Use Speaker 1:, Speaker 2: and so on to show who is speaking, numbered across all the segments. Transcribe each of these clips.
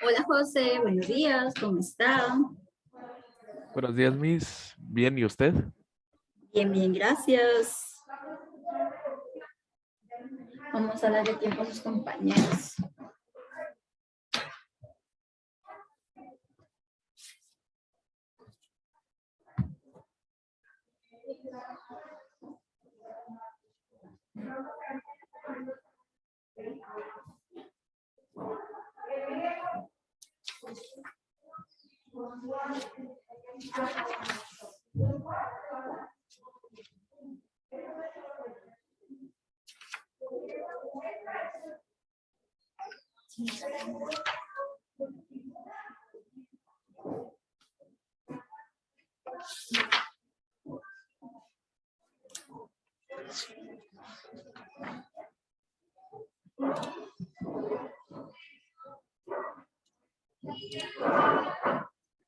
Speaker 1: Hola José, buenos días, ¿cómo está?
Speaker 2: Buenos días, Miss. Bien, ¿y usted?
Speaker 1: Bien, bien, gracias. Vamos a darle tiempo a sus compañeros.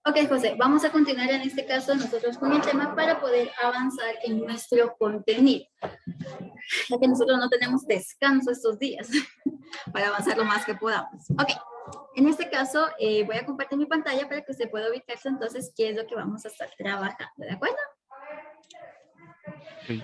Speaker 1: Ok, José, vamos a continuar en este caso nosotros con el tema para poder avanzar en nuestro contenido, ya que nosotros no tenemos descanso estos días para avanzar lo más que podamos. Ok, en este caso voy a compartir mi pantalla para que usted pueda ubicarse entonces qué es lo que vamos a estar trabajando, ¿de acuerdo?
Speaker 2: Sí.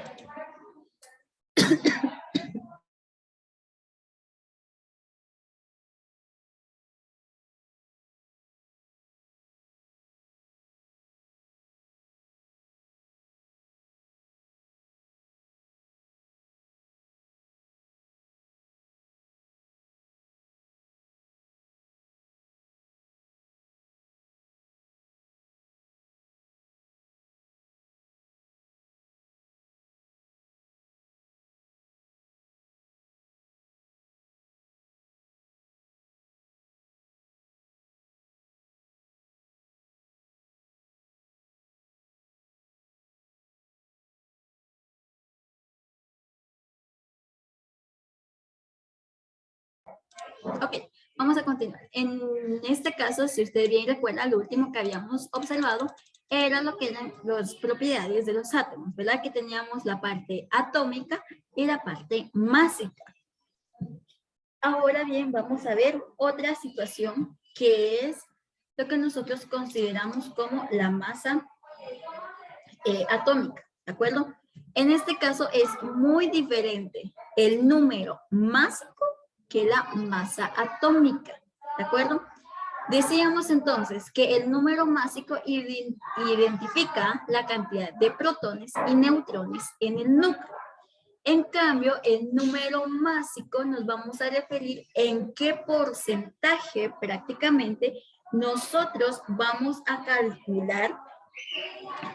Speaker 1: Ok, vamos a continuar. En este caso, si usted bien recuerda, lo último que habíamos observado era lo que eran las propiedades de los átomos, ¿verdad? Que teníamos la parte atómica y la parte másica. Ahora bien, vamos a ver otra situación que es lo que nosotros consideramos como la masa atómica, ¿de acuerdo? En este caso es muy diferente el número másico que la masa atómica, ¿de acuerdo? Decíamos entonces que el número másico identifica la cantidad de protones y neutrones en el núcleo. En cambio, el número másico nos vamos a referir en qué porcentaje prácticamente nosotros vamos a calcular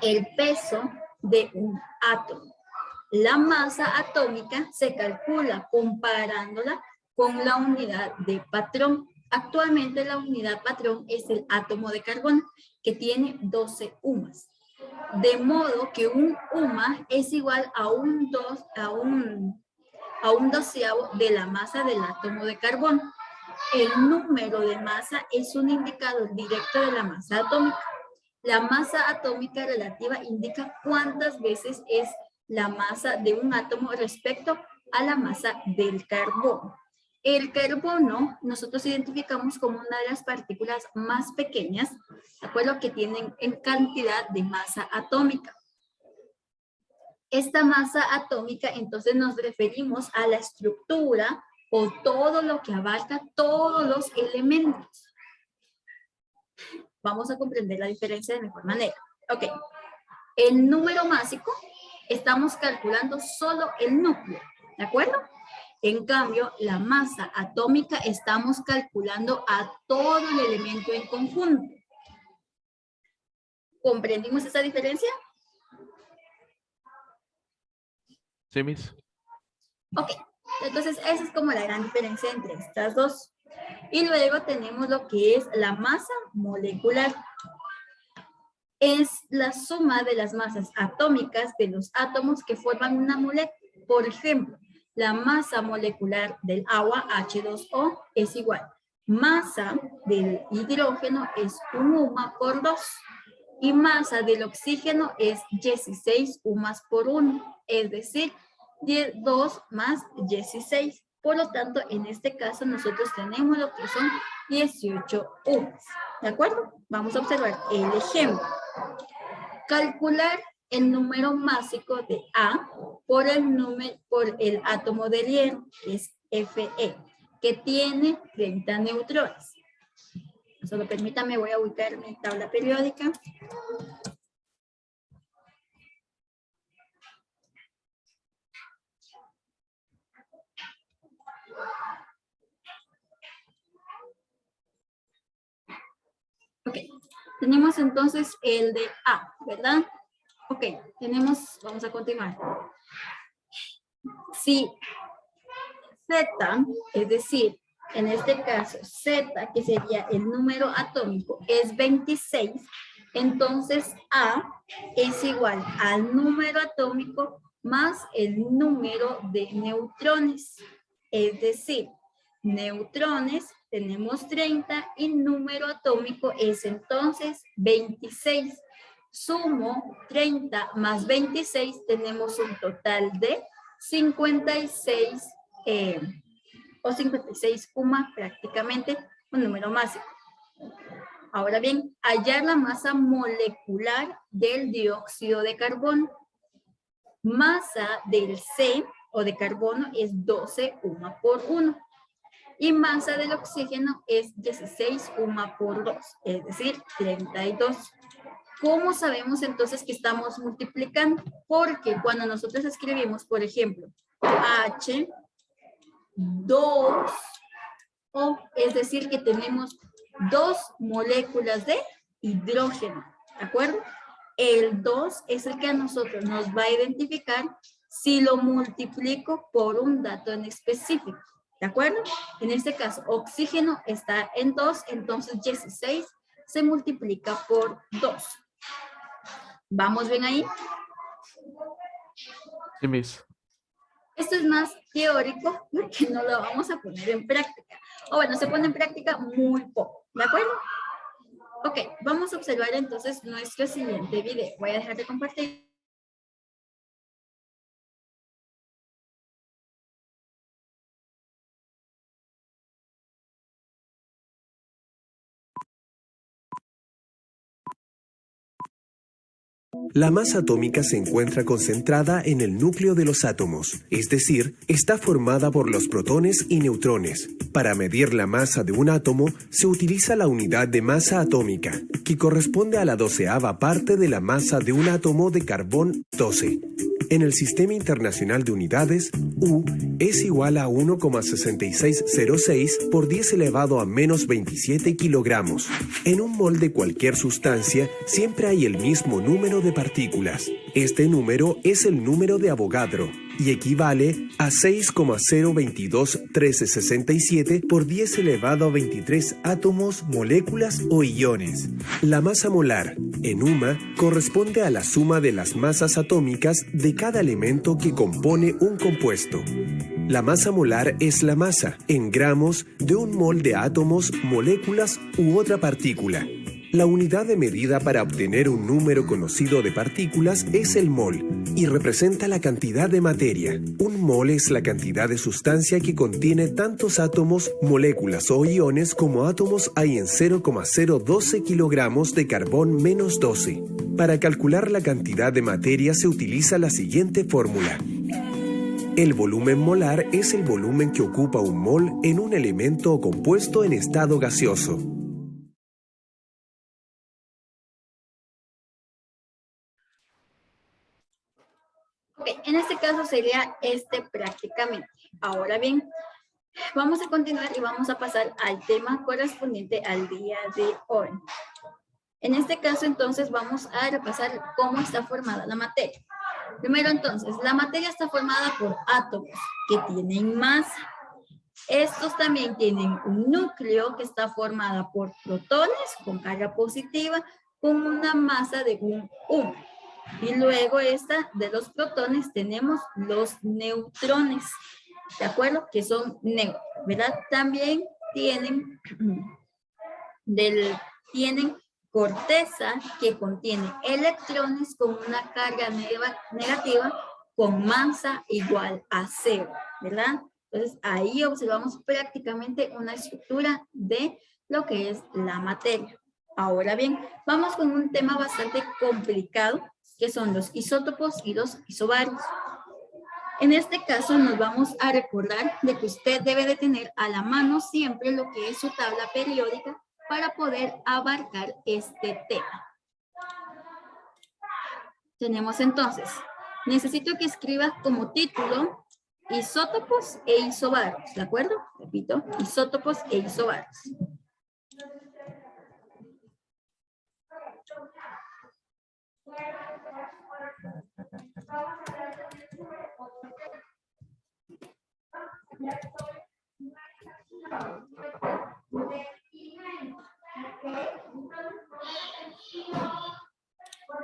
Speaker 1: el peso de un átomo. La masa atómica se calcula comparándola con la unidad de patrón. Actualmente la unidad patrón es el átomo de carbono, que tiene 12 UMAS. De modo que un UMA es igual a un doceavo de la masa del átomo de carbono. El número de masa es un indicador directo de la masa atómica. La masa atómica relativa indica cuántas veces es la masa de un átomo respecto a la masa del carbono. El carbono nosotros identificamos como una de las partículas más pequeñas, ¿de acuerdo? Que tienen en cantidad de masa atómica. Esta masa atómica entonces nos referimos a la estructura o todo lo que abarca todos los elementos. Vamos a comprender la diferencia de mejor manera. Ok. El número másico, estamos calculando solo el núcleo, ¿de acuerdo? En cambio, la masa atómica estamos calculando a todo el elemento en conjunto. ¿Comprendimos esa diferencia?
Speaker 2: Sí, Miss.
Speaker 1: Ok, entonces esa es como la gran diferencia entre estas dos. Y luego tenemos lo que es la masa molecular. Es la suma de las masas atómicas de los átomos que forman una molécula. Por ejemplo, la masa molecular del agua, H2O, es igual. Masa del hidrógeno es 1 UMA por 2. Y masa del oxígeno es 16 UMAs por 1. Es decir, 2 más 16. Por lo tanto, en este caso nosotros tenemos lo que son 18 UMAS. ¿De acuerdo? Vamos a observar el ejemplo. Calcular el número másico de A por el átomo de hierro, que es Fe, que tiene 30 neutrones. Solo permítame, voy a ubicar mi tabla periódica. Ok, tenemos entonces el de A, ¿verdad? Ok, vamos a continuar. Si Z, es decir, en este caso Z, que sería el número atómico, es 26, entonces A es igual al número atómico más el número de neutrones. Es decir, neutrones tenemos 30 y número atómico es entonces 26. Sumo 30 más 26, tenemos un total de 56 o 56 UMA, prácticamente un número másico. Ahora bien, hallar la masa molecular del dióxido de carbono. Masa del C o de carbono es 12 UMA por 1. Y masa del oxígeno es 16 UMA por 2, es decir, 32. ¿Cómo sabemos entonces que estamos multiplicando? Porque cuando nosotros escribimos, por ejemplo, H2O, es decir, que tenemos 2 moléculas de hidrógeno, ¿de acuerdo? El 2 es el que a nosotros nos va a identificar si lo multiplico por un dato en específico, ¿de acuerdo? En este caso, oxígeno está en 2, entonces 16 se multiplica por 2. ¿Vamos bien ahí?
Speaker 2: Sí, Miss.
Speaker 1: Esto es más teórico porque no lo vamos a poner en práctica. O bueno, se pone en práctica muy poco, ¿de acuerdo? Ok, vamos a observar entonces nuestro siguiente video. Voy a dejar de compartir.
Speaker 3: La masa atómica se encuentra concentrada en el núcleo de los átomos, es decir, está formada por los protones y neutrones. Para medir la masa de un átomo, se utiliza la unidad de masa atómica, que corresponde a la 12ª parte de la masa de un átomo de carbón 12. En el Sistema Internacional de Unidades, U es igual a 1,6606 por 10 elevado a menos 27 kilogramos. En un mol de cualquier sustancia siempre hay el mismo número de partículas. Este número es el número de Avogadro y equivale a 6,0221367 por 10 elevado a 23 átomos, moléculas o iones. La masa molar, en UMA, corresponde a la suma de las masas atómicas de cada elemento que compone un compuesto. La masa molar es la masa, en gramos, de un mol de átomos, moléculas u otra partícula. La unidad de medida para obtener un número conocido de partículas es el mol y representa la cantidad de materia. Un mol es la cantidad de sustancia que contiene tantos átomos, moléculas o iones como átomos hay en 0,012 kilogramos de carbón menos 12. Para calcular la cantidad de materia se utiliza la siguiente fórmula. El volumen molar es el volumen que ocupa un mol en un elemento o compuesto en estado gaseoso.
Speaker 1: Ok, en este caso sería prácticamente. Ahora bien, vamos a continuar y vamos a pasar al tema correspondiente al día de hoy. En este caso, entonces, vamos a repasar cómo está formada la materia. Primero, entonces, la materia está formada por átomos que tienen masa. Estos también tienen un núcleo que está formado por protones con carga positiva con una masa de un 1. Y luego de los protones tenemos los neutrones, ¿de acuerdo? Que son neutros, ¿verdad? También tienen corteza que contiene electrones con una carga negativa con masa igual a 0, ¿verdad? Entonces, ahí observamos prácticamente una estructura de lo que es la materia. Ahora bien, vamos con un tema bastante complicado, que son los isótopos y los isobarios. En este caso nos vamos a recordar de que usted debe de tener a la mano siempre lo que es su tabla periódica para poder abarcar este tema. Tenemos entonces, necesito que escribas como título isótopos e isobarios, ¿de acuerdo? Repito, isótopos e isobarios.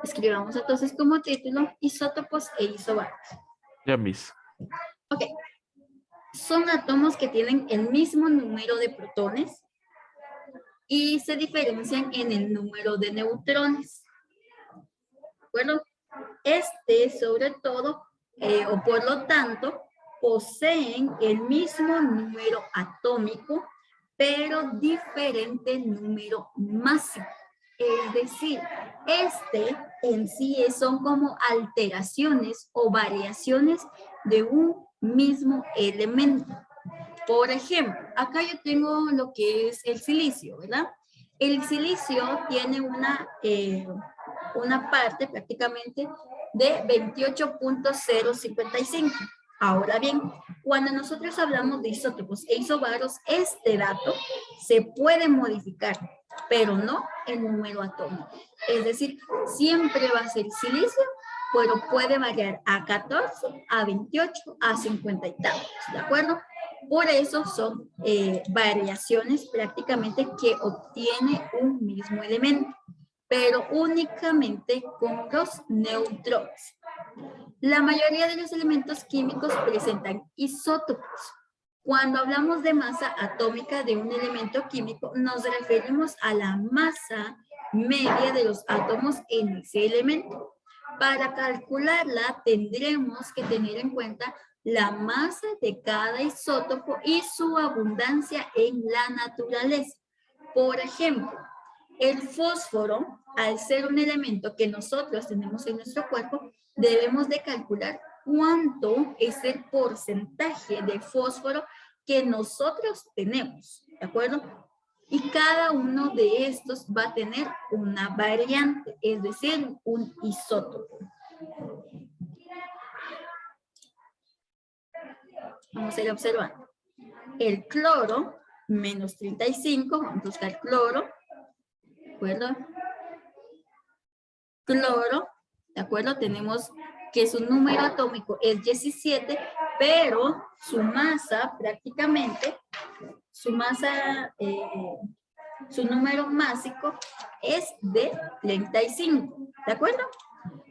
Speaker 1: Escribamos entonces como título isótopos e isobarios.
Speaker 2: Ya, Miss.
Speaker 1: Ok. Son átomos que tienen el mismo número de protones y se diferencian en el número de neutrones. ¿De acuerdo? Sobre todo, o por lo tanto, poseen el mismo número atómico, pero diferente número másico. Es decir, en sí son como alteraciones o variaciones de un mismo elemento. Por ejemplo, acá yo tengo lo que es el silicio, ¿verdad? El silicio tiene una parte prácticamente de 28.055. Ahora bien, cuando nosotros hablamos de isótopos e isobarios, este dato se puede modificar, pero no el número atómico. Es decir, siempre va a ser silicio, pero puede variar a 14, a 28, a 50 y tantos, ¿de acuerdo? Por eso son variaciones prácticamente que obtiene un mismo elemento, pero únicamente con los neutrones. La mayoría de los elementos químicos presentan isótopos. Cuando hablamos de masa atómica de un elemento químico, nos referimos a la masa media de los átomos en ese elemento. Para calcularla, tendremos que tener en cuenta la masa de cada isótopo y su abundancia en la naturaleza. Por ejemplo, el fósforo, al ser un elemento que nosotros tenemos en nuestro cuerpo, debemos de calcular cuánto es el porcentaje de fósforo que nosotros tenemos, ¿de acuerdo? Y cada uno de estos va a tener una variante, es decir, un isótopo. Vamos a ir observando. El cloro, menos 35, vamos a buscar cloro, ¿de acuerdo? Cloro, ¿de acuerdo? Tenemos que su número atómico es 17, pero su masa prácticamente, su número másico es de 35, ¿de acuerdo?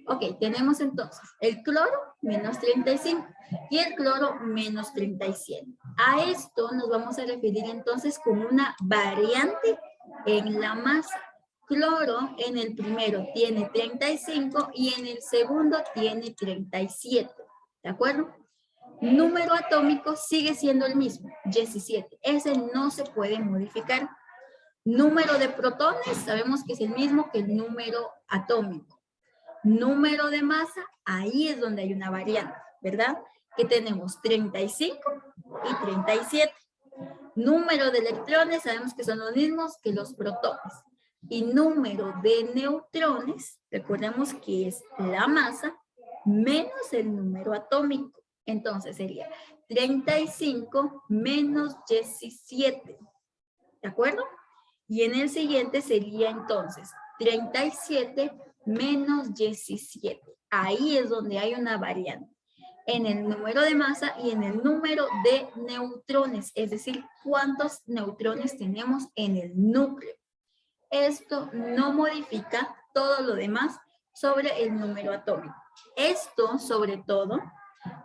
Speaker 1: Ok, tenemos entonces el cloro menos 35 y el cloro menos 37. A esto nos vamos a referir entonces como una variante en la masa. Cloro en el primero tiene 35 y en el segundo tiene 37, ¿de acuerdo? Número atómico sigue siendo el mismo, 17. Ese no se puede modificar. Número de protones, sabemos que es el mismo que el número atómico. Número de masa, ahí es donde hay una variante, ¿verdad? Que tenemos 35 y 37. Número de electrones, sabemos que son los mismos que los protones. Y número de neutrones, recordemos que es la masa menos el número atómico. Entonces sería 35 menos 17. ¿De acuerdo? Y en el siguiente sería entonces 37 menos 17. Ahí es donde hay una variante. En el número de masa y en el número de neutrones. Es decir, cuántos neutrones tenemos en el núcleo. Esto no modifica todo lo demás sobre el número atómico. Esto, sobre todo,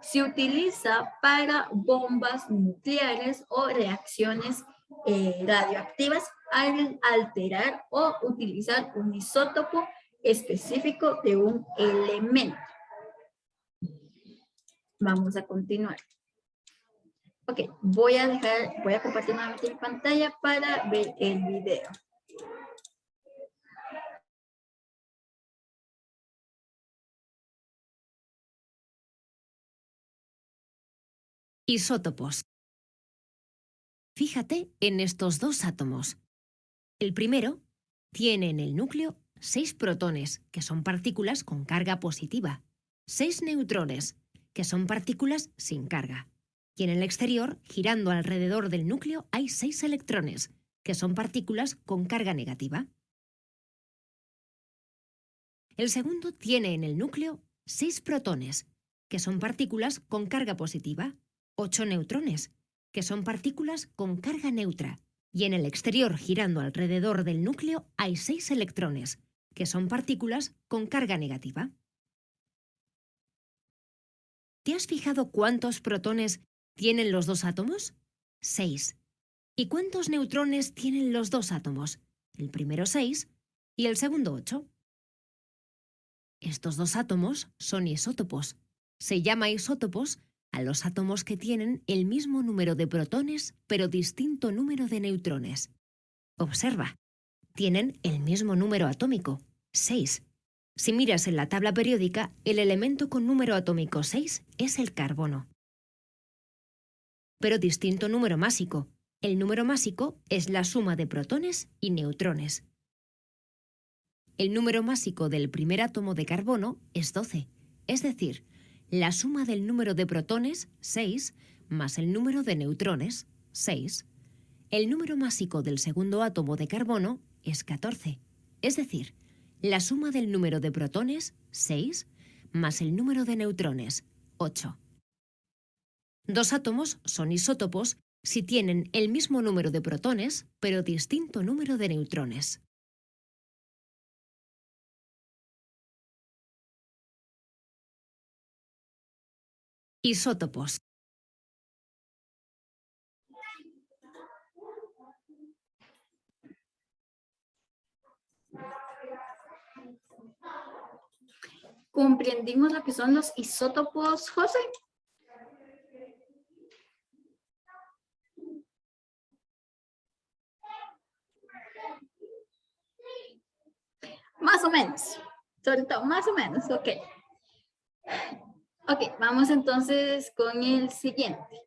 Speaker 1: se utiliza para bombas nucleares o reacciones radioactivas al alterar o utilizar un isótopo específico de un elemento. Vamos a continuar. Ok, voy a compartir nuevamente mi pantalla para ver el video.
Speaker 4: Isótopos. Fíjate en estos dos átomos. El primero tiene en el núcleo 6 protones, que son partículas con carga positiva, 6 neutrones, que son partículas sin carga. Y en el exterior, girando alrededor del núcleo, hay 6 electrones, que son partículas con carga negativa. El segundo tiene en el núcleo 6 protones, que son partículas con carga positiva, 8 neutrones, que son partículas con carga neutra. Y en el exterior, girando alrededor del núcleo, hay 6 electrones, que son partículas con carga negativa. ¿Te has fijado cuántos protones tienen los dos átomos? 6. ¿Y cuántos neutrones tienen los dos átomos? El primero 6 y el segundo 8. Estos dos átomos son isótopos. Se llama isótopos a los átomos que tienen el mismo número de protones, pero distinto número de neutrones. Observa, tienen el mismo número atómico, 6. Si miras en la tabla periódica, el elemento con número atómico 6 es el carbono. Pero distinto número másico. El número másico es la suma de protones y neutrones. El número másico del primer átomo de carbono es 12, es decir, la suma del número de protones, 6, más el número de neutrones, 6. El número másico del segundo átomo de carbono es 14, es decir, la suma del número de protones, 6, más el número de neutrones, 8. Dos átomos son isótopos si tienen el mismo número de protones, pero distinto número de neutrones. Isótopos.
Speaker 1: ¿Comprendimos lo que son los isótopos, José? Más o menos. Sobre todo, más o menos, ok. Ok, vamos entonces con el siguiente.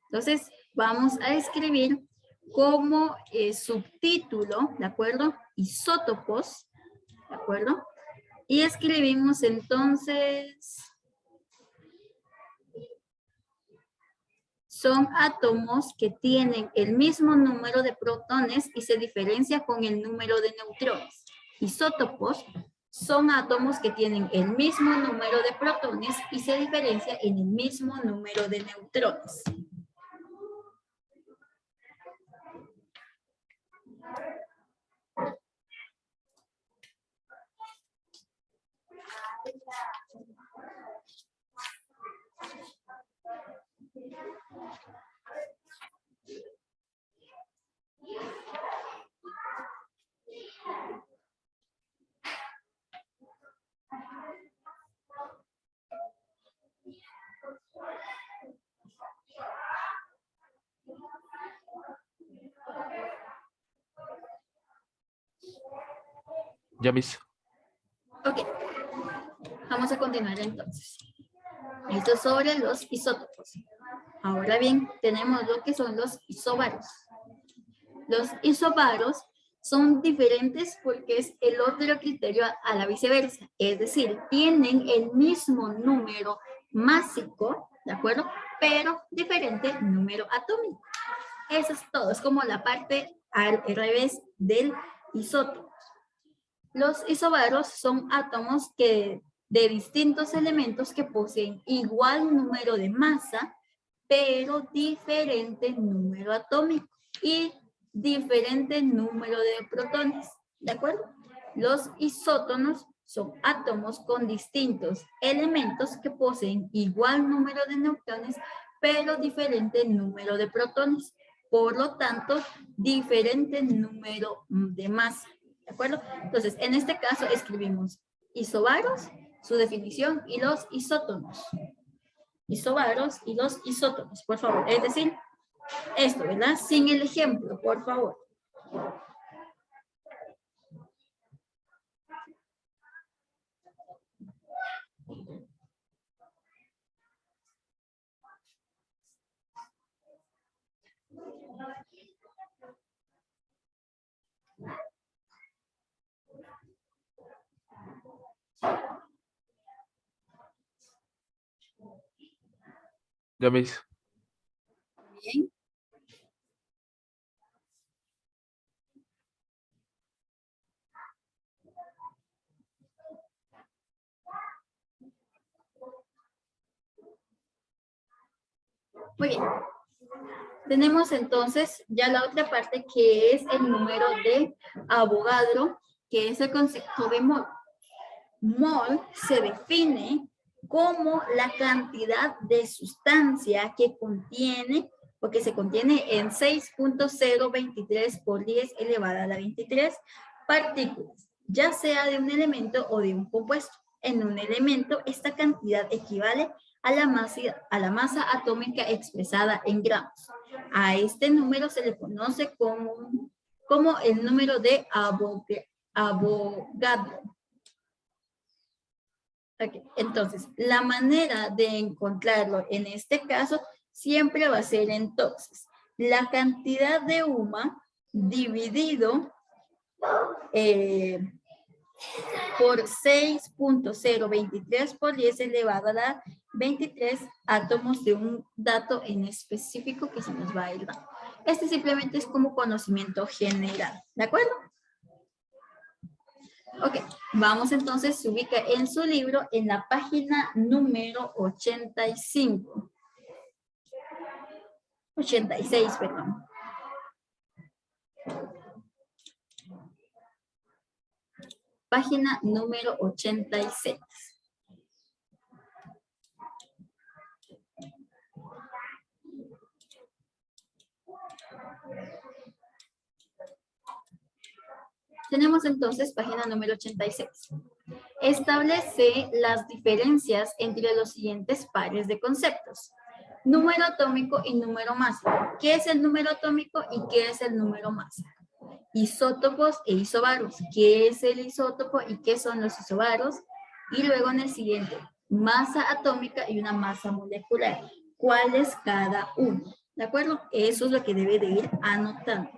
Speaker 1: Entonces, vamos a escribir como subtítulo, ¿de acuerdo? Isótopos, ¿de acuerdo? Y escribimos entonces, son átomos que tienen el mismo número de protones y se diferencia con el número de neutrones. Isótopos son átomos que tienen el mismo número de protones y se diferencia en el mismo número de neutrones.
Speaker 2: Ya, Miss.
Speaker 1: Ok, vamos a continuar entonces. Esto es sobre los isótopos. Ahora bien, tenemos lo que son los isóbaros. Los isóbaros son diferentes porque es el otro criterio a la viceversa. Es decir, tienen el mismo número másico, ¿de acuerdo? Pero diferente número atómico. Eso es todo. Es como la parte al revés del isótopo. Los isóbaros son átomos de distintos elementos que poseen igual número de masa, pero diferente número atómico y diferente número de protones, ¿de acuerdo? Los isótonos son átomos con distintos elementos que poseen igual número de neutrones, pero diferente número de protones. Por lo tanto, diferente número de masa, ¿de acuerdo? Entonces, en este caso escribimos isobaros, su definición, y los isótonos. isobaros y los isótopos, por favor. Es decir, esto, ¿verdad? Sin el ejemplo, por favor.
Speaker 2: Ya, Miss.
Speaker 1: Bien. Muy bien. Tenemos entonces ya la otra parte que es el número de Avogadro, que es el concepto de mol. Mol se define como la cantidad de sustancia que contiene, porque se contiene en 6.023 por 10 elevada a la 23 partículas, ya sea de un elemento o de un compuesto. En un elemento, esta cantidad equivale a la masa atómica expresada en gramos. A este número se le conoce como el número de Avogadro. Okay. Entonces, la manera de encontrarlo en este caso siempre va a ser entonces la cantidad de UMA dividido por 6.023 por 10 elevado a la 23 átomos de un dato en específico que se nos va a ir dando. Este simplemente es como conocimiento general, ¿de acuerdo? Ok, vamos entonces, se ubica en su libro en la página número 85. 86, perdón. Página número 86. Tenemos entonces página número 86. Establece las diferencias entre los siguientes pares de conceptos. Número atómico y número másico. ¿Qué es el número atómico y qué es el número másico? Isótopos e isobaros. ¿Qué es el isótopo y qué son los isobaros? Y luego en el siguiente, masa atómica y una masa molecular. ¿Cuál es cada uno? ¿De acuerdo? Eso es lo que debe de ir anotando.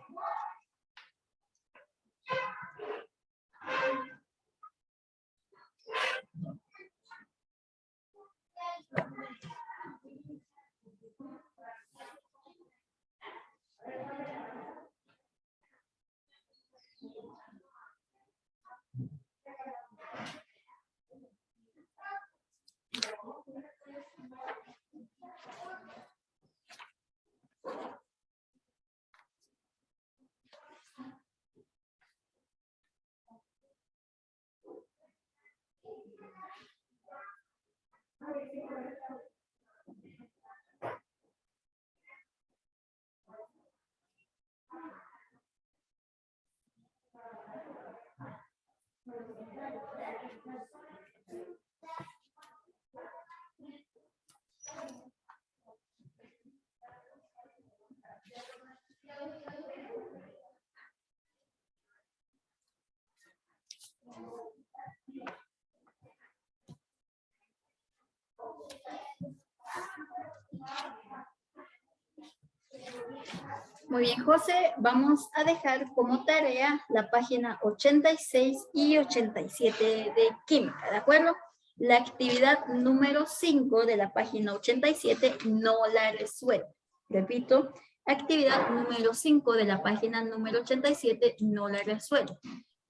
Speaker 1: Muy bien, José, vamos a dejar como tarea la página 86 y 87 de química, ¿de acuerdo? La actividad número 5 de la página 87 no la resuelve. Repito, actividad número 5 de la página número 87 no la resuelve.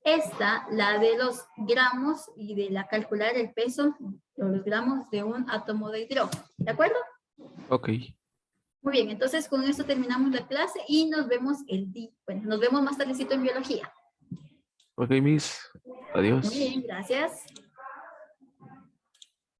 Speaker 1: Esta, la de los gramos y de la calcular el peso de los gramos de un átomo de hidrógeno, ¿de acuerdo?
Speaker 2: Ok.
Speaker 1: Muy bien, entonces con esto terminamos la clase y nos vemos nos vemos más tardecito en biología.
Speaker 2: Ok, Miss. Adiós.
Speaker 1: Muy bien, gracias.